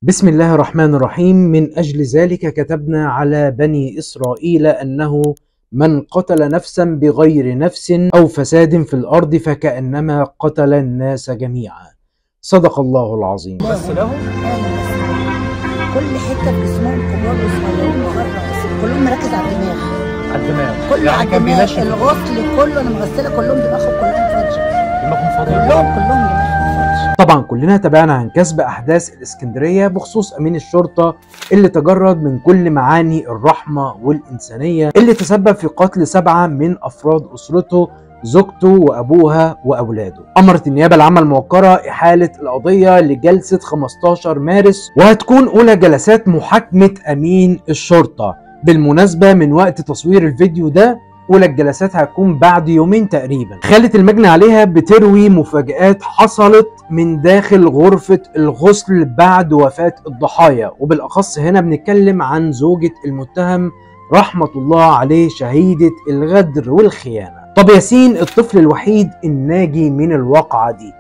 بسم الله الرحمن الرحيم. من أجل ذلك كتبنا على بني إسرائيل أنه من قتل نفسا بغير نفس أو فساد في الأرض فكأنما قتل الناس جميعا. صدق الله العظيم. بس لهم كل حته في جسمهم كبار وصغيرين وغير كلهم مركز على الدماغ. كله يعني على كان الدماغ. بينشف الغسل كله انا مغسله كلهم دماغهم كلهم فاضيه. دماغهم فاضيه. كلهم دماغهم فاضيه. طبعا كلنا تابعنا عن كسب أحداث الإسكندرية بخصوص أمين الشرطة اللي تجرد من كل معاني الرحمة والإنسانية، اللي تسبب في قتل 7 من أفراد أسرته، زوجته وأبوها وأولاده. أمرت النيابة العامة الموقرة إحالة القضية لجلسة 15 مارس، وهتكون أولى جلسات محاكمة أمين الشرطة. بالمناسبة من وقت تصوير الفيديو ده أولى الجلسات هتكون بعد يومين تقريبا. خالة المجني عليها بتروي مفاجآت حصلت من داخل غرفة الغسل بعد وفاة الضحايا، وبالأخص هنا بنتكلم عن زوجة المتهم رحمة الله عليه، شهيدة الغدر والخيانة. طب ياسين الطفل الوحيد الناجي من الواقعة دي،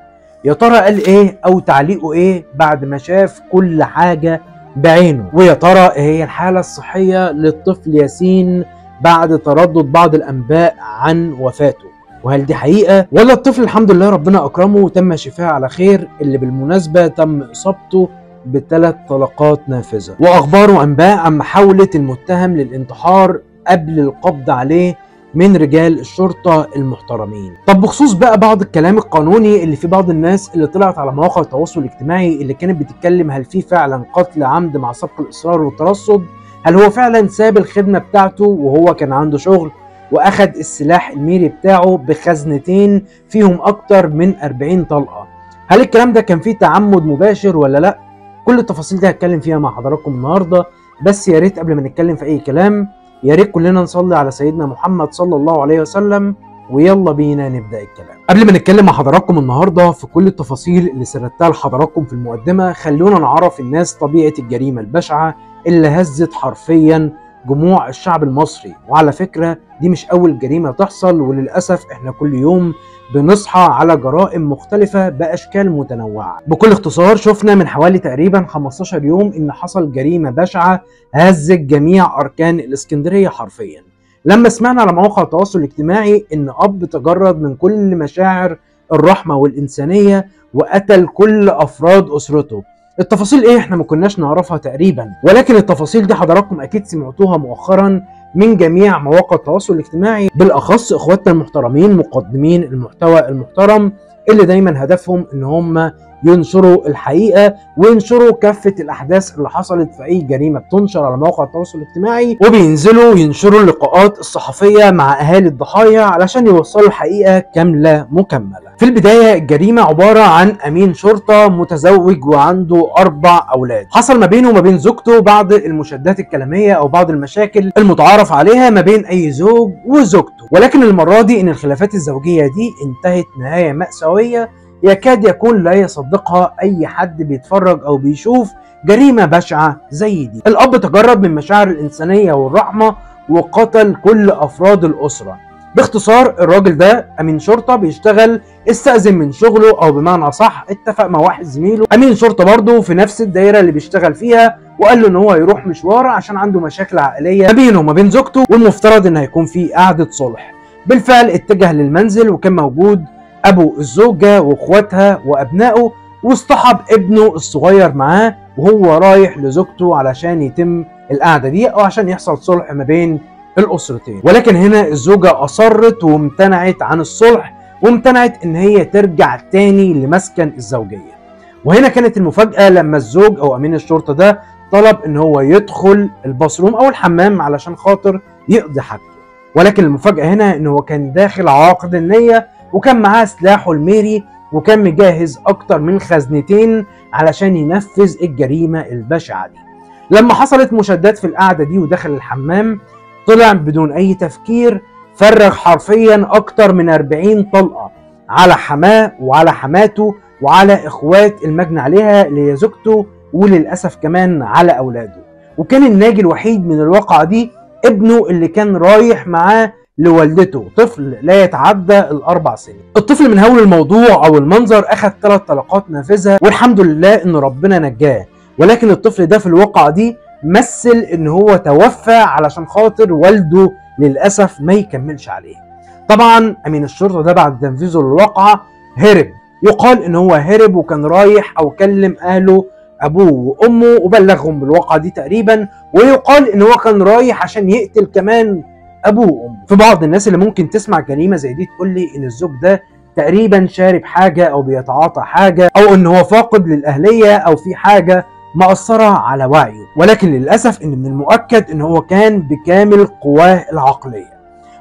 يا ترى قال ايه او تعليقه ايه بعد ما شاف كل حاجة بعينه؟ ويا ترى ايه هي الحالة الصحية للطفل ياسين بعد تردد بعض الانباء عن وفاته؟ وهل دي حقيقة ولا الطفل الحمد لله ربنا اكرمه وتم شفاء على خير، اللي بالمناسبة تم اصابته ب3 طلقات نافذة؟ واخبار وانباء عن محاولة المتهم للانتحار قبل القبض عليه من رجال الشرطة المحترمين. طب بخصوص بقى بعض الكلام القانوني اللي في بعض الناس اللي طلعت على مواقع التواصل الاجتماعي اللي كانت بتتكلم هل في فعلا قتل عمد مع سبق الإصرار والترصد؟ هل هو فعلا ساب الخدمة بتاعته وهو كان عنده شغل واخد السلاح الميري بتاعه بخزنتين فيهم اكتر من 40 طلقة؟ هل الكلام ده كان فيه تعمد مباشر ولا لا؟ كل التفاصيل دي هتكلم فيها مع حضراتكم النهاردة. بس يا ريت قبل ما نتكلم في اي كلام يا ريت كلنا نصلي على سيدنا محمد صلى الله عليه وسلم، ويلا بينا نبدأ الكلام. قبل ما نتكلم مع حضراتكم النهارده في كل التفاصيل اللي سردتها لحضراتكم في المقدمة، خلونا نعرف الناس طبيعة الجريمة البشعة اللي هزت حرفيا جموع الشعب المصري. وعلى فكرة دي مش أول جريمة تحصل، وللأسف احنا كل يوم بنصحى على جرائم مختلفة بأشكال متنوعة. بكل اختصار شفنا من حوالي تقريبا 15 يوم إن حصل جريمة بشعة هزت جميع أركان الإسكندرية حرفيا، لما سمعنا على مواقع التواصل الاجتماعي إن أب تجرد من كل مشاعر الرحمة والإنسانية وقتل كل أفراد أسرته. التفاصيل ايه احنا ما كناش نعرفها تقريبا، ولكن التفاصيل دي حضراتكم اكيد سمعتوها مؤخرا من جميع مواقع التواصل الاجتماعي، بالاخص اخواتنا المحترمين مقدمين المحتوى المحترم اللي دايما هدفهم ان هم ينشروا الحقيقة وينشروا كافة الاحداث اللي حصلت في اي جريمة بتنشر على مواقع التواصل الاجتماعي، وبينزلوا ينشروا اللقاءات الصحفية مع اهالي الضحايا علشان يوصلوا الحقيقة كاملة مكملة. في البداية الجريمة عبارة عن أمين شرطة متزوج وعنده 4 أولاد، حصل ما بينه وما بين زوجته بعض المشادات الكلامية أو بعض المشاكل المتعارف عليها ما بين أي زوج وزوجته، ولكن المرة دي إن الخلافات الزوجية دي انتهت نهاية مأساوية يكاد يكون لا يصدقها أي حد بيتفرج أو بيشوف جريمة بشعة زي دي. الأب تجرد من مشاعر الإنسانية والرحمة وقتل كل أفراد الأسرة. باختصار الراجل ده امين شرطه بيشتغل، استأذن من شغله او بمعنى صح اتفق مع واحد زميله امين شرطه برضه في نفس الدايره اللي بيشتغل فيها، وقال له ان هو يروح مشوار عشان عنده مشاكل عائليه ما بينه وما بين زوجته، والمفترض ان هيكون في قعده صلح. بالفعل اتجه للمنزل وكان موجود ابو الزوجه واخواتها وابنائه، واصطحب ابنه الصغير معاه وهو رايح لزوجته علشان يتم القعده دي او عشان يحصل صلح ما بين الأسرتين. ولكن هنا الزوجة أصرت وامتنعت عن الصلح وامتنعت ان هي ترجع تاني لمسكن الزوجية. وهنا كانت المفاجأة لما الزوج او امين الشرطة ده طلب ان هو يدخل الباثروم او الحمام علشان خاطر يقضي حاجته، ولكن المفاجأة هنا ان هو كان داخل عاقد النية وكان معاه سلاحه الميري وكان مجهز اكتر من خزنتين علشان ينفذ الجريمة البشعة دي. لما حصلت مشادات في القعدة دي ودخل الحمام طلع بدون اي تفكير فرغ حرفيا اكتر من 40 طلقة على حماه وعلى حماته وعلى اخوات المجني عليها اللي هي زوجته، وللاسف كمان على اولاده. وكان الناجي الوحيد من الواقعة دي ابنه اللي كان رايح معاه لوالدته، طفل لا يتعدى ال4 سنين. الطفل من هول الموضوع او المنظر اخذ 3 طلقات نافذة والحمد لله ان ربنا نجاه، ولكن الطفل ده في الواقعة دي مثل ان هو توفى علشان خاطر والده للأسف ما يكملش عليه. طبعا امين الشرطة ده بعد تنفيذه للواقعة هرب، يقال ان هو هرب وكان رايح او كلم اهله ابوه وامه وبلغهم بالواقعة دي تقريبا، ويقال ان هو كان رايح عشان يقتل كمان ابوه وامه. في بعض الناس اللي ممكن تسمع جريمة زي دي تقول لي ان الزوج ده تقريبا شارب حاجة او بيتعاطى حاجة او ان هو فاقد للاهلية او في حاجة مأثرة على وعيه، ولكن للأسف ان من المؤكد ان هو كان بكامل قواه العقلية.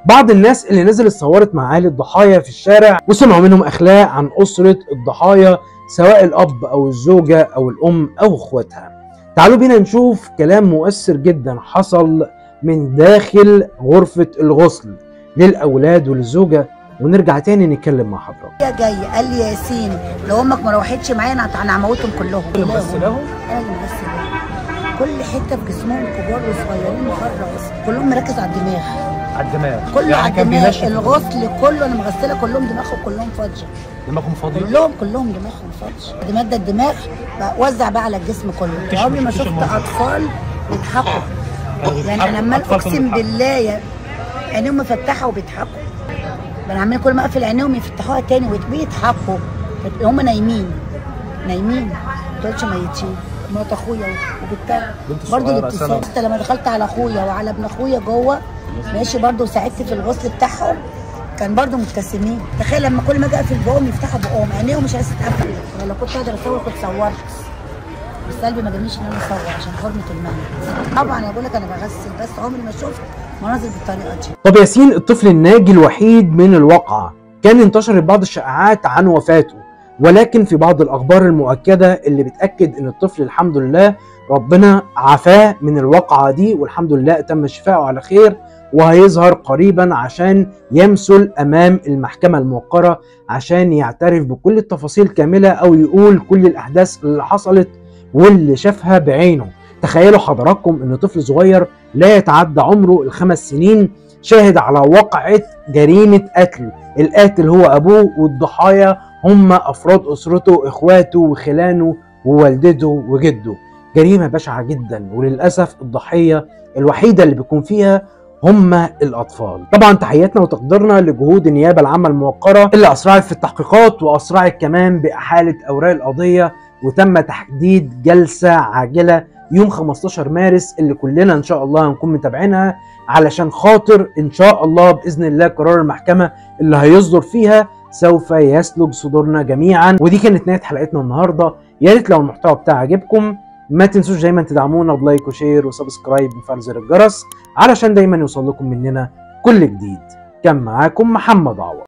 بعض الناس اللي نزلت صورت مع اهالي الضحايا في الشارع وسمعوا منهم اخلاق عن اسرة الضحايا سواء الاب او الزوجة او الام او اخواتها. تعالوا بينا نشوف كلام مؤثر جدا حصل من داخل غرفة الغسل للاولاد والزوجة، ونرجع تاني نتكلم مع حضرتك. يا جاي قال لي يا ياسين لو امك ما روحتش معايا انا هموتهم كلهم. بغسلهم؟ ايوه بغسلهم، كل حته في جسمهم كبار وصغيرين مخرص، كلهم مركز على الدماغ. على الدماغ كله يعني على الدماغ، الغسل كله انا مغسله كلهم دماغهم كلهم فاضيه. دماغهم فاضيه؟ كلهم دماغهم فاضيه. الدماغ ده الدماغ وزع بقى على الجسم كله. عمري ما شفت اطفال بيضحكوا، يعني انا عمال اقسم بالله عينيهم مفتحه وبيضحكوا، انا عمال كل ما اقفل عينيهم يفتحوها تاني وبيضحكوا. هم نايمين ما تقولش ميتين. مرات اخويا وبالتالي برضه الابتسام. لما دخلت على اخويا وعلى ابن اخويا جوه ماشي برضه وساعدت في الغسل بتاعهم كان برضه مبتسمين. تخيل لما كل ما اجي اقفل بقهم يفتحوا بقهم، عينيهم مش عايزه تتقفل. انا لو كنت اقدر اصور كنت صورت، بس قلبي ما جابنيش ان انا اصور عشان حرمه المنزل. طبعا انا بقول لك انا بغسل، بس عمري ما شفت مناظر بالطريقه دي. طب ياسين الطفل الناجي الوحيد من الواقعة، كان انتشرت بعض الشائعات عن وفاته، ولكن في بعض الاخبار المؤكده اللي بتاكد ان الطفل الحمد لله ربنا عافاه من الواقعه دي، والحمد لله تم شفاؤه على خير وهيظهر قريبا عشان يمثل امام المحكمه الموقره عشان يعترف بكل التفاصيل كامله او يقول كل الاحداث اللي حصلت واللي شافها بعينه. تخيلوا حضراتكم ان طفل صغير لا يتعدى عمره ال5 سنين شاهد على واقعة جريمة قتل، القاتل هو ابوه والضحايا هم افراد اسرته، اخواته وخلانه ووالدته وجده. جريمة بشعة جدا، وللأسف الضحية الوحيدة اللي بيكون فيها هم الأطفال. طبعا تحياتنا وتقديرنا لجهود النيابة العامة الموقرة اللي أسرعت في التحقيقات وأسرعت كمان بإحالة أوراق القضية، وتم تحديد جلسة عاجلة يوم 15 مارس اللي كلنا إن شاء الله هنكون متابعينها علشان خاطر إن شاء الله بإذن الله قرار المحكمة اللي هيصدر فيها سوف يسلج صدورنا جميعا. ودي كانت نهاية حلقتنا النهاردة. يا ريت لو المحتوى بتاعي عجبكم ما تنسوش دايما تدعمونا بلايك وشير وسبسكرايب وفعل زر الجرس علشان دايما يوصل لكم مننا كل جديد. كان معاكم محمد عوض.